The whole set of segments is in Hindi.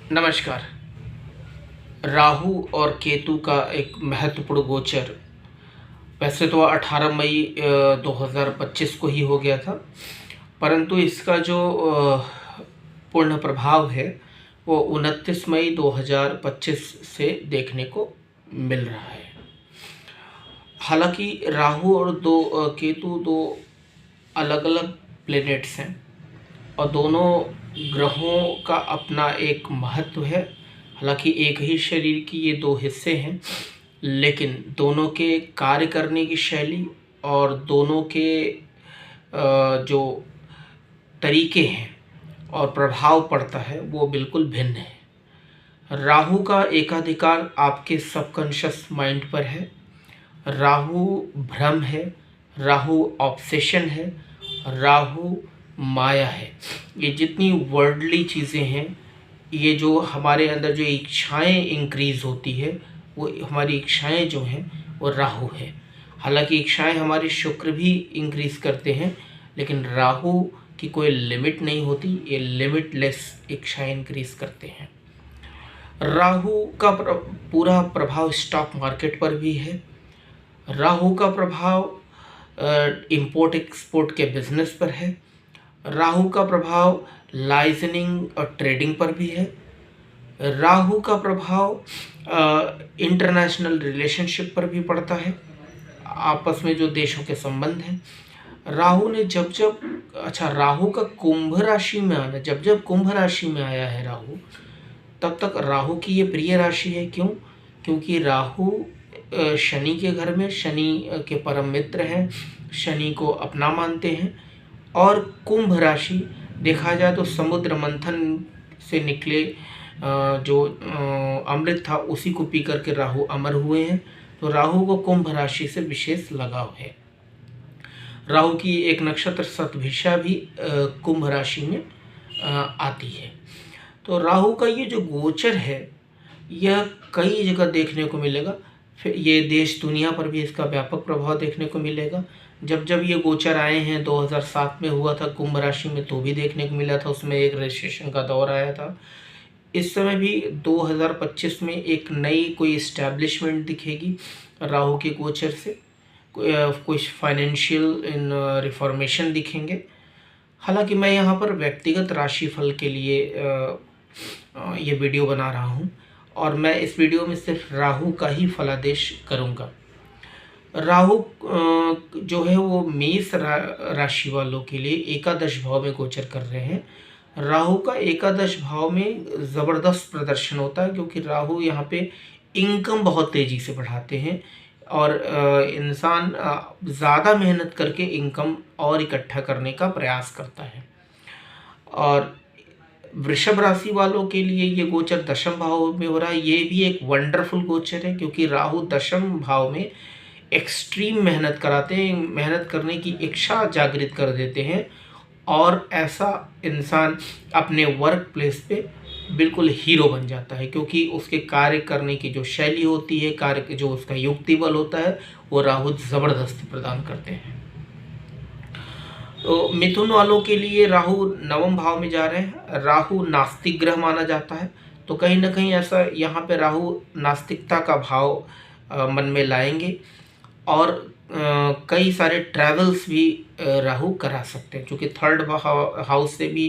नमस्कार। राहु और केतु का एक महत्वपूर्ण गोचर वैसे तो 18 मई 2025 को ही हो गया था, परंतु इसका जो पूर्ण प्रभाव है वो 29 मई 2025 से देखने को मिल रहा है। हालांकि राहु और केतु दो अलग अलग प्लैनेट्स हैं और दोनों ग्रहों का अपना एक महत्व है। हालांकि एक ही शरीर की ये दो हिस्से हैं, लेकिन दोनों के कार्य करने की शैली और दोनों के जो तरीके हैं और प्रभाव पड़ता है वो बिल्कुल भिन्न है। राहु का एकाधिकार आपके सबकॉन्शियस माइंड पर है। राहु भ्रम है, राहु ऑब्सेशन है, राहु माया है। ये जितनी वर्ल्डली चीज़ें हैं, ये जो हमारे अंदर जो इच्छाएं इंक्रीज होती है, वो हमारी इच्छाएं जो हैं वो राहु है। हालांकि इच्छाएं हमारी शुक्र भी इंक्रीज करते हैं, लेकिन राहु की कोई लिमिट नहीं होती, ये लिमिटलेस इच्छाएं इंक्रीज करते हैं। राहु का पूरा प्रभाव स्टॉक मार्केट पर भी है। राहु का प्रभाव इंपोर्ट एक्सपोर्ट के बिजनेस पर है। राहु का प्रभाव लाइसेंसिंग और ट्रेडिंग पर भी है। राहु का प्रभाव इंटरनेशनल रिलेशनशिप पर भी पड़ता है, आपस में जो देशों के संबंध हैं। राहु ने राहु का कुंभ राशि में आना, जब कुंभ राशि में आया है राहु, तब तक राहु की ये प्रिय राशि है। क्यों? क्योंकि राहु शनि के घर में, शनि के परम मित्र हैं, शनि को अपना मानते हैं। और कुंभ राशि देखा जाए तो समुद्र मंथन से निकले जो अमृत था उसी को पी करके राहु अमर हुए हैं। तो राहु को कुंभ राशि से विशेष लगाव है। राहु की एक नक्षत्र शतभिषा भी कुंभ राशि में आती है। तो राहु का ये जो गोचर है यह कई जगह देखने को मिलेगा। फिर ये देश दुनिया पर भी इसका व्यापक प्रभाव देखने को मिलेगा। जब ये गोचर आए हैं, 2007 में हुआ था कुंभ राशि में, तो भी देखने को मिला था, उसमें एक रेजिस्ट्रेशन का दौर आया था। इस समय भी 2025 में एक नई कोई इस्टेब्लिशमेंट दिखेगी राहु के गोचर से, कुछ फाइनेंशियल रिफॉर्मेशन दिखेंगे। हालांकि मैं यहाँ पर व्यक्तिगत राशिफल के लिए ये वीडियो बना रहा हूँ और मैं इस वीडियो में सिर्फ राहु का ही फलादेश करूँगा। राहु जो है वो मेष राशि वालों के लिए एकादश भाव में गोचर कर रहे हैं। राहु का एकादश भाव में ज़बरदस्त प्रदर्शन होता है, क्योंकि राहु यहाँ पे इनकम बहुत तेज़ी से बढ़ाते हैं और इंसान ज़्यादा मेहनत करके इनकम और इकट्ठा करने का प्रयास करता है। और वृषभ राशि वालों के लिए ये गोचर दशम भाव में हो रहा है। ये भी एक वंडरफुल गोचर है, क्योंकि राहु दशम भाव में एक्सट्रीम मेहनत कराते हैं, मेहनत करने की इच्छा जागृत कर देते हैं और ऐसा इंसान अपने वर्क प्लेस पे बिल्कुल हीरो बन जाता है, क्योंकि उसके कार्य करने की जो शैली होती है, कार्य जो उसका युक्ति बल होता है, वो राहु ज़बरदस्ती प्रदान करते हैं। तो मिथुन वालों के लिए राहु नवम भाव में जा रहे हैं। राहु नास्तिक ग्रह माना जाता है, तो कहीं ना कहीं ऐसा यहाँ पे राहु नास्तिकता का भाव मन में लाएंगे और कई सारे ट्रैवल्स भी राहु करा सकते हैं, क्योंकि थर्ड हाउस से भी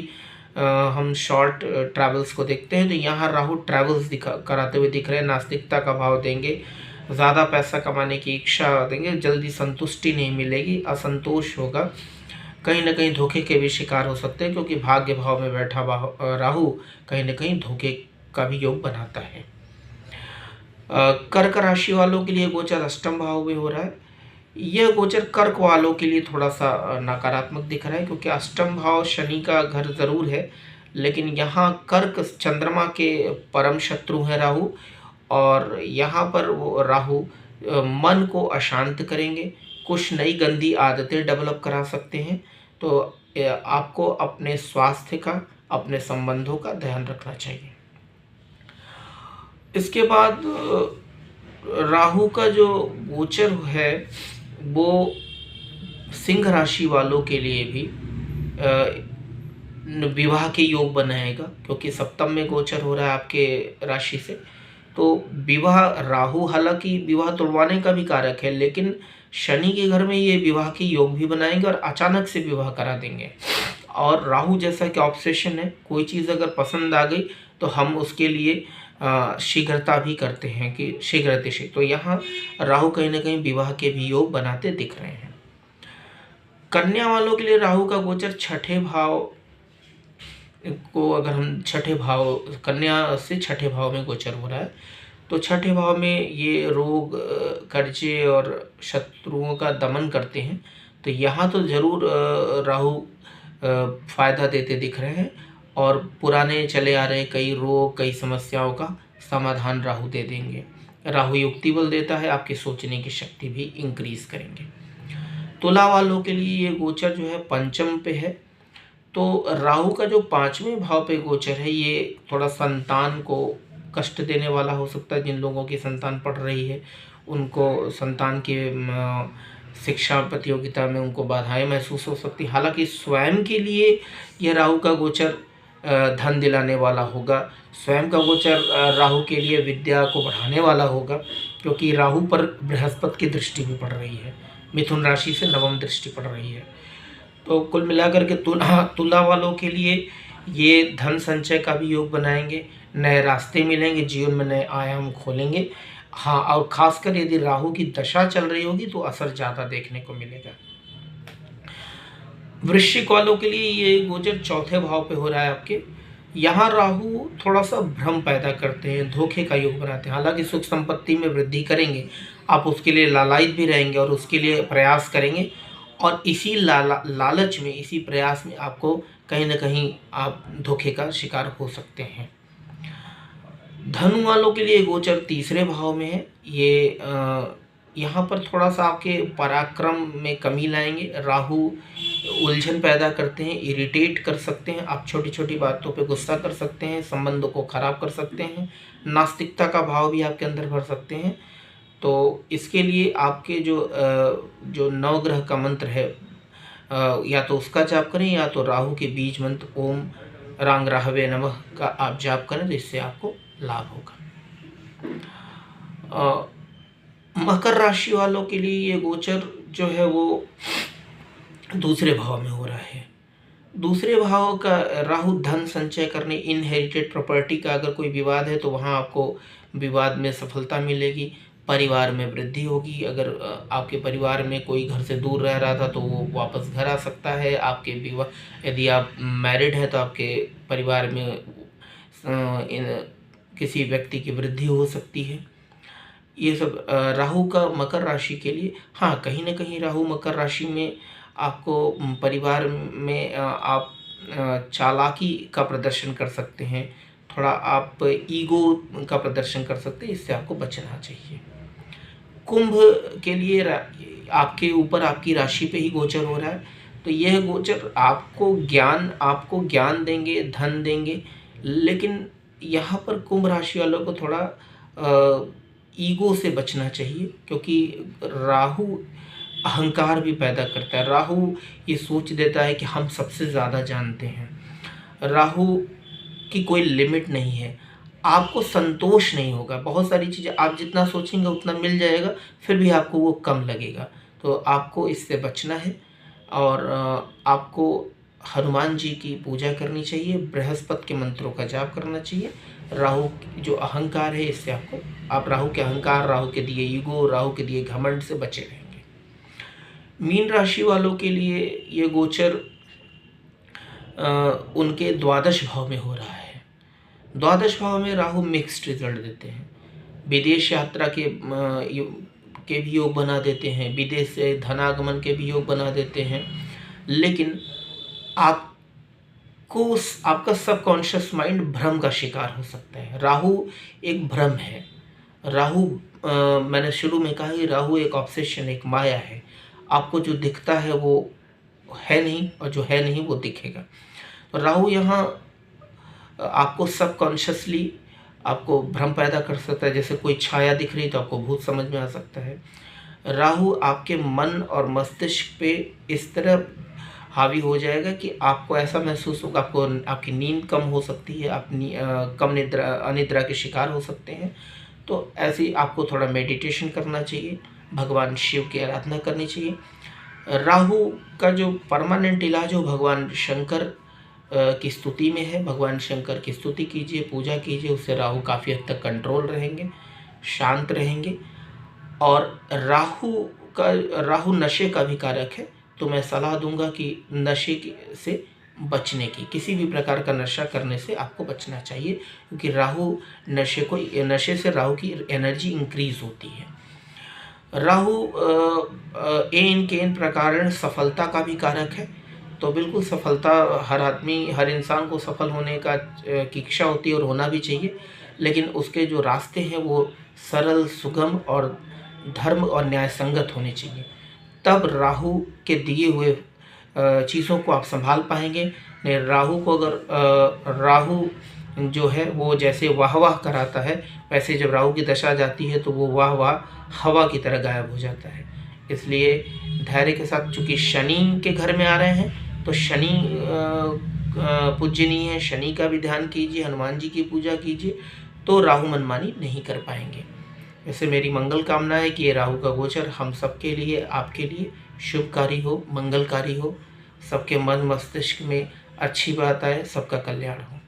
हम शॉर्ट ट्रैवल्स को देखते हैं। तो यहाँ राहु ट्रैवल्स कराते हुए दिख रहे हैं, नास्तिकता का भाव देंगे, ज़्यादा पैसा कमाने की इच्छा देंगे, जल्दी संतुष्टि नहीं मिलेगी, असंतोष होगा, कहीं ना कहीं धोखे के भी शिकार हो सकते हैं, क्योंकि भाग्य भाव में बैठा राहु कहीं ना कहीं धोखे का भी योग बनाता है। कर्क राशि वालों के लिए गोचर अष्टम भाव में हो रहा है। यह गोचर कर्क वालों के लिए थोड़ा सा नकारात्मक दिख रहा है, क्योंकि अष्टम भाव शनि का घर ज़रूर है, लेकिन यहाँ कर्क चंद्रमा के परम शत्रु हैं राहु, और यहाँ पर वो राहु मन को अशांत करेंगे, कुछ नई गंदी आदतें डेवलप करा सकते हैं। तो आपको अपने स्वास्थ्य का, अपने संबंधों का ध्यान रखना चाहिए। इसके बाद राहु का जो गोचर है वो सिंह राशि वालों के लिए भी विवाह के योग बनाएगा, क्योंकि सप्तम में गोचर हो रहा है आपके राशि से। तो विवाह, राहु हालांकि विवाह तुड़वाने का भी कारक है, लेकिन शनि के घर में ये विवाह के योग भी बनाएंगे और अचानक से विवाह करा देंगे। और राहु जैसा कि ऑब्सेशन है, कोई चीज़ अगर पसंद आ गई तो हम उसके लिए शीघ्रता भी करते हैं कि शीघ्र अतिशीघ्र। तो यहाँ राहु कहीं ना कहीं विवाह के भी योग बनाते दिख रहे हैं। कन्या वालों के लिए राहु का गोचर छठे भाव को, अगर हम छठे भाव, कन्या से छठे भाव में गोचर हो रहा है, तो छठे भाव में ये रोग, कर्जे और शत्रुओं का दमन करते हैं। तो यहाँ तो ज़रूर राहु फायदा देते दिख रहे हैं, और पुराने चले आ रहे कई रोग, कई समस्याओं का समाधान राहु दे देंगे। राहु युक्ति बल देता है, आपके सोचने की शक्ति भी इंक्रीज करेंगे। तुला वालों के लिए ये गोचर जो है पंचम पे है। तो राहु का जो पांचवें भाव पे गोचर है, ये थोड़ा संतान को कष्ट देने वाला हो सकता है। जिन लोगों की संतान पढ़ रही है, उनको संतान के शिक्षा प्रतियोगिता में उनको बाधाएं महसूस हो सकती। हालांकि स्वयं के लिए यह राहु का गोचर धन दिलाने वाला होगा। स्वयं का गोचर राहु के लिए विद्या को बढ़ाने वाला होगा, क्योंकि राहु पर बृहस्पति की दृष्टि भी पड़ रही है, मिथुन राशि से नवम दृष्टि पड़ रही है। तो कुल मिलाकर के तुला वालों के लिए ये धन संचय का भी योग बनाएंगे, नए रास्ते मिलेंगे, जीवन में नए आयाम खोलेंगे। हाँ, और खासकर यदि राहु की दशा चल रही होगी तो असर ज़्यादा देखने को मिलेगा। वृश्चिक वालों के लिए ये गोचर चौथे भाव पे हो रहा है आपके। यहाँ राहु थोड़ा सा भ्रम पैदा करते हैं, धोखे का योग बनाते हैं। हालांकि सुख संपत्ति में वृद्धि करेंगे, आप उसके लिए लालायित भी रहेंगे और उसके लिए प्रयास करेंगे, और इसी लालच में, इसी प्रयास में आपको कहीं ना कहीं आप धोखे का शिकार हो सकते हैं। धनु वालों के लिए गोचर तीसरे भाव में है। ये यहाँ पर थोड़ा सा आपके पराक्रम में कमी लाएंगे। राहु उलझन पैदा करते हैं, इरिटेट कर सकते हैं, आप छोटी छोटी बातों पे गुस्सा कर सकते हैं, संबंधों को खराब कर सकते हैं, नास्तिकता का भाव भी आपके अंदर भर सकते हैं। तो इसके लिए आपके जो नवग्रह का मंत्र है, या तो उसका जाप करें, या तो राहु के बीज मंत्र ओम रांग राहवे नमः का आप जाप करें, तो इससे आपको लाभ होगा। मकर राशि वालों के लिए ये गोचर जो है वो दूसरे भाव में हो रहा है। दूसरे भाव का राहु धन संचय करने, इनहेरिटेड प्रॉपर्टी का अगर कोई विवाद है तो वहाँ आपको विवाद में सफलता मिलेगी, परिवार में वृद्धि होगी। अगर आपके परिवार में कोई घर से दूर रह रहा था तो वो वापस घर आ सकता है। आपके विवाह, यदि आप मैरिड हैं तो आपके परिवार में किसी व्यक्ति की वृद्धि हो सकती है। ये सब राहु का मकर राशि के लिए। हाँ, कहीं ना कहीं राहु मकर राशि में आपको परिवार में आप चालाकी का प्रदर्शन कर सकते हैं, थोड़ा आप ईगो का प्रदर्शन कर सकते हैं, इससे आपको बचना चाहिए। कुंभ के लिए आपके ऊपर, आपकी राशि पे ही गोचर हो रहा है, तो यह गोचर आपको ज्ञान देंगे, धन देंगे, लेकिन यहाँ पर कुंभ राशि वालों को थोड़ा ईगो से बचना चाहिए, क्योंकि राहु अहंकार भी पैदा करता है। राहु ये सोच देता है कि हम सबसे ज़्यादा जानते हैं। राहु की कोई लिमिट नहीं है, आपको संतोष नहीं होगा। बहुत सारी चीज़ें आप जितना सोचेंगे उतना मिल जाएगा, फिर भी आपको वो कम लगेगा। तो आपको इससे बचना है, और आपको हनुमान जी की पूजा करनी चाहिए, बृहस्पति के मंत्रों का जाप करना चाहिए। राहु जो अहंकार है, इससे आप राहु के अहंकार, राहु के दिए ईगो, राहु के दिए घमंड से बचे रहेंगे। मीन राशि वालों के लिए ये गोचर उनके द्वादश भाव में हो रहा है। द्वादश भाव में राहु मिक्स्ड रिजल्ट देते हैं। विदेश यात्रा के भी योग बना देते हैं, विदेश से धनागमन के भी योग बना देते हैं, लेकिन आपका सबकॉन्शियस माइंड भ्रम का शिकार हो सकता है। राहु एक भ्रम है। राहु मैंने शुरू में कहा कि राहु एक ऑब्सेशन, एक माया है। आपको जो दिखता है वो है नहीं, और जो है नहीं वो दिखेगा। तो राहु यहाँ आपको सबकॉन्शियसली आपको भ्रम पैदा कर सकता है। जैसे कोई छाया दिख रही तो आपको भूत समझ में आ सकता है। राहु आपके मन और मस्तिष्क पे इस तरह हावी हो जाएगा कि आपको ऐसा महसूस होगा, आपको आपकी नींद कम हो सकती है, आप कम निद्रा अनिद्रा के शिकार हो सकते हैं। तो ऐसे ही आपको थोड़ा मेडिटेशन करना चाहिए, भगवान शिव की आराधना करनी चाहिए। राहु का जो परमानेंट इलाज हो भगवान शंकर की स्तुति में है। भगवान शंकर की स्तुति कीजिए, पूजा कीजिए, उससे राहु काफ़ी हद तक कंट्रोल रहेंगे, शांत रहेंगे। और राहु नशे का भी कारक है, तो मैं सलाह दूंगा कि से बचने की, किसी भी प्रकार का नशा करने से आपको बचना चाहिए, क्योंकि नशे से राहु की एनर्जी इंक्रीज होती है। राहु एन के इन प्रकार सफलता का भी कारक है, तो बिल्कुल सफलता हर इंसान को सफल होने की इच्छा होती है और होना भी चाहिए, लेकिन उसके जो रास्ते हैं वो सरल, सुगम और धर्म और न्याय संगत होने चाहिए। तब राहु के दिए हुए चीज़ों को आप संभाल पाएंगे। नहीं, राहु जो है वो जैसे वाह वाह कराता है, वैसे जब राहु की दशा जाती है तो वो वाह वाह हवा की तरह गायब हो जाता है। इसलिए धैर्य के साथ, चूँकि शनि के घर में आ रहे हैं तो शनि पूजनीय है, शनि का भी ध्यान कीजिए, हनुमान जी की पूजा कीजिए, तो राहु मनमानी नहीं कर पाएंगे। वैसे मेरी मंगल कामना है कि ये राहु का गोचर हम सबके लिए, आपके लिए शुभकारी हो, मंगलकारी हो, सबके मन मस्तिष्क में अच्छी बात आए, सबका कल्याण हो।